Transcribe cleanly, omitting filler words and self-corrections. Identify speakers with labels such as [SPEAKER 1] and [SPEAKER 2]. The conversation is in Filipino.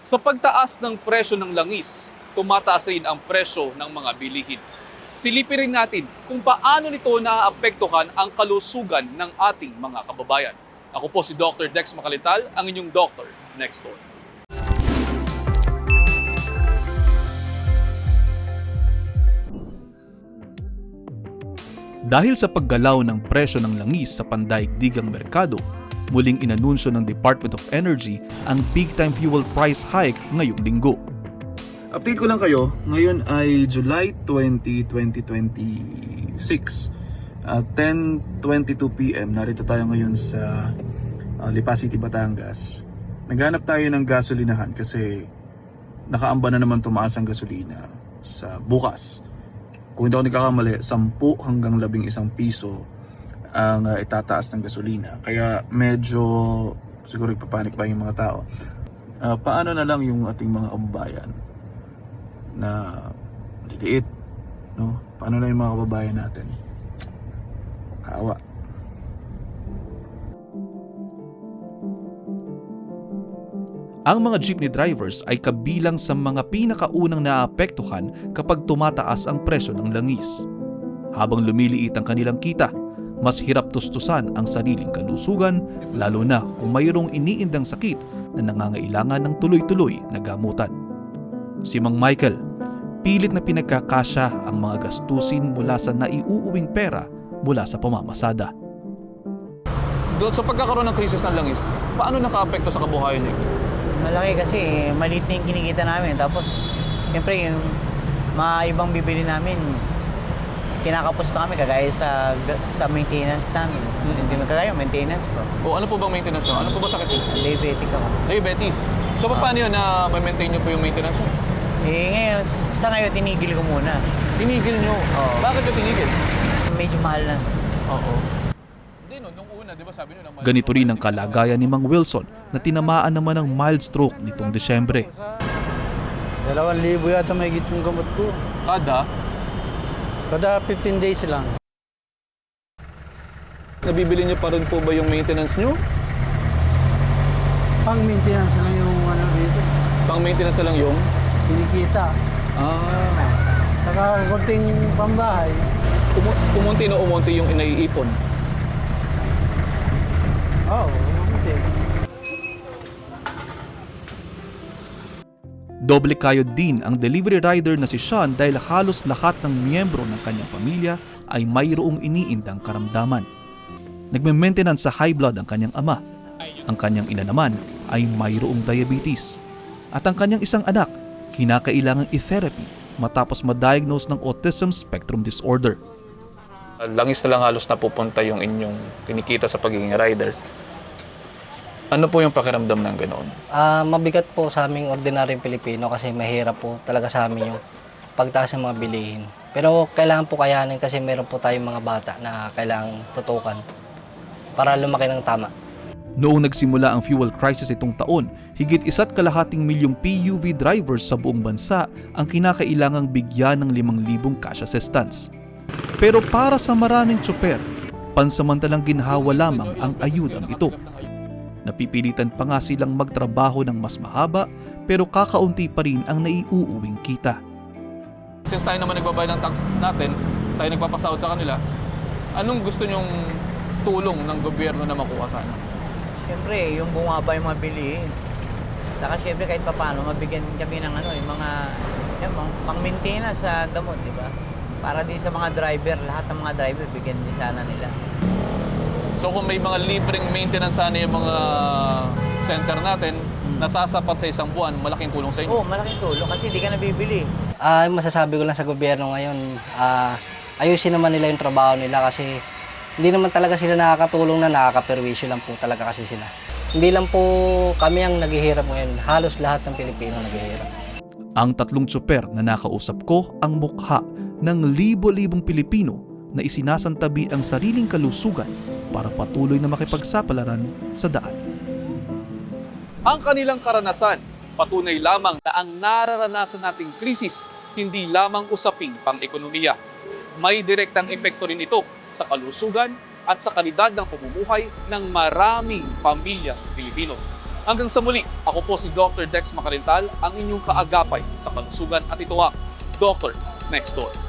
[SPEAKER 1] Sa pagtaas ng presyo ng langis, tumataas rin ang presyo ng mga bilihin. Silipin rin natin kung paano nito naaapektuhan ang kalusugan ng ating mga kababayan. Ako po si Dr. Dex Macalital, ang inyong Doctor Next Door. Dahil sa paggalaw ng presyo ng langis sa pandaigdigang merkado, muling inanunsyo ng Department of Energy ang big-time fuel price hike ngayong linggo. Update ko lang kayo, ngayon ay July 20, 2026 at 10:22 PM. Narito tayo ngayon sa Lipa City, Batangas. Naghanap tayo ng gasolinahan kasi nakaamba na naman tumaas ang gasolina sa bukas. Kung hindi ako nagkakamali, 10 hanggang 11 piso ang itataas ng gasolina. Kaya medyo siguro ipapanik pa yung mga tao. Paano na lang yung ating mga kababayan na maliliit, no? Paano na yung mga kababayan natin? Kawa. Ang mga jeepney drivers ay kabilang sa mga pinakaunang naapektuhan kapag tumataas ang presyo ng langis. Habang lumiliit ang kanilang kita, mas hirap tustusan ang sariling kalusugan, lalo na kung mayroong iniindang sakit na nangangailangan ng tuloy-tuloy na gamutan. Si Mang Michael, pilit na pinagkakasya ang mga gastusin mula sa naiuuwing pera mula sa pamamasada. Doon sa pagkakaroon ng krisis ng langis, paano nakaapekto sa kabuhayan niyo?
[SPEAKER 2] Malaki kasi, maliit na yung kinikita namin. Tapos, siyempre, yung mga ibang bibili namin, kinakapos na kami kagaya sa maintenance namin. Hindi kagaya maintenance ko.
[SPEAKER 1] O ano po bang maintenance nyo? Ano po ba sakit yun?
[SPEAKER 2] Diabetic ako.
[SPEAKER 1] Diabetes. So paano yun na ma-maintain nyo po yung maintenance nyo?
[SPEAKER 2] Ngayon, sa ngayon, tinigil ko muna.
[SPEAKER 1] Tinigil nyo?
[SPEAKER 2] Oo.
[SPEAKER 1] Bakit nyo tinigil?
[SPEAKER 2] Medyo mahal na.
[SPEAKER 1] Oo. Hindi no, nung una, di ba sabi nyo na...
[SPEAKER 3] Ganito rin ang kalagayan ni Mang Wilson na tinamaan naman ng mild stroke nitong Desyembre.
[SPEAKER 4] 2,000 yata may higit yung gamot ko. Kada 15 days lang.
[SPEAKER 1] Nabibili nyo pa rin po ba yung maintenance nyo?
[SPEAKER 4] Pang maintenance lang yung ano dito.
[SPEAKER 1] Pang maintenance na lang yung?
[SPEAKER 4] Kinikita. Saka konting pambahay.
[SPEAKER 1] Umunti na umunti yung inaiipon.
[SPEAKER 4] Oo, okay.
[SPEAKER 3] Doble kayod din ang delivery rider na si Sean dahil halos lahat ng miyembro ng kanyang pamilya ay mayroong iniindang karamdaman. Nagme-maintenance sa high blood ang kanyang ama. Ang kanyang ina naman ay mayroong diabetes. At ang kanyang isang anak, kinakailangang i-therapy matapos ma-diagnose ng autism spectrum disorder.
[SPEAKER 1] Langis na lang halos napupunta yung inyong kinikita sa pagiging rider. Ano po yung pakiramdam ng ganoon?
[SPEAKER 2] Mabigat po sa aming ordinaryong Pilipino kasi mahirap po talaga sa amin yung pagtaas ng mga bilihin. Pero kailangan po kayanin kasi meron po tayong mga bata na kailangang tutukan para lumaki ng tama.
[SPEAKER 3] Noong nagsimula ang fuel crisis itong taon, higit 1.2 milyong PUV drivers sa buong bansa ang kinakailangang bigyan ng 5,000 cash assistance. Pero para sa maraming tsoper, pansamantalang ginhawa lamang ang ayudang ito. Napipilitan pa nga silang magtrabaho ng mas mahaba pero kakaunti pa rin ang naiuuwing kita.
[SPEAKER 1] Since tayo naman nagbabayad ng tax natin, tayo nagpapasahod sa kanila, anong gusto nyong tulong ng gobyerno na makuha sana?
[SPEAKER 2] Siyempre, yung bumaba yung mga bilihin. Saka siyempre kahit paano, mabigyan kami ng yung mga pang-maintenance sa gamot, di ba? Para din sa mga driver, lahat ng mga driver, bigyan din sana nila.
[SPEAKER 1] So kung may mga libreng maintenance sana yung mga center natin, nasasapat sa isang buwan, malaking tulong sa inyo.
[SPEAKER 2] Oo, malaking tulong kasi di ka nabibili.
[SPEAKER 5] Masasabi ko lang sa gobyerno ngayon, ayusin naman nila yung trabaho nila kasi hindi naman talaga sila nakakatulong na nakakaperwisyo lang po talaga kasi sila. Hindi lang po kami ang naghihirap ngayon, halos lahat ng Pilipino naghihirap.
[SPEAKER 3] Ang 3 tsoper na nakausap ko ang mukha ng libo-libong Pilipino na isinasantabi ang sariling kalusugan para patuloy na makipagsapalaran sa daan. Ang kanilang karanasan, patunay lamang na ang nararanasan nating krisis hindi lamang usaping pang-ekonomiya. May direktang epekto rin ito sa kalusugan at sa kalidad ng pamumuhay ng maraming pamilya Pilipino.
[SPEAKER 1] Hanggang sa muli, ako po si Dr. Dex Macarintal, ang inyong kaagapay sa kalusugan at ito ang Dr. Next Door.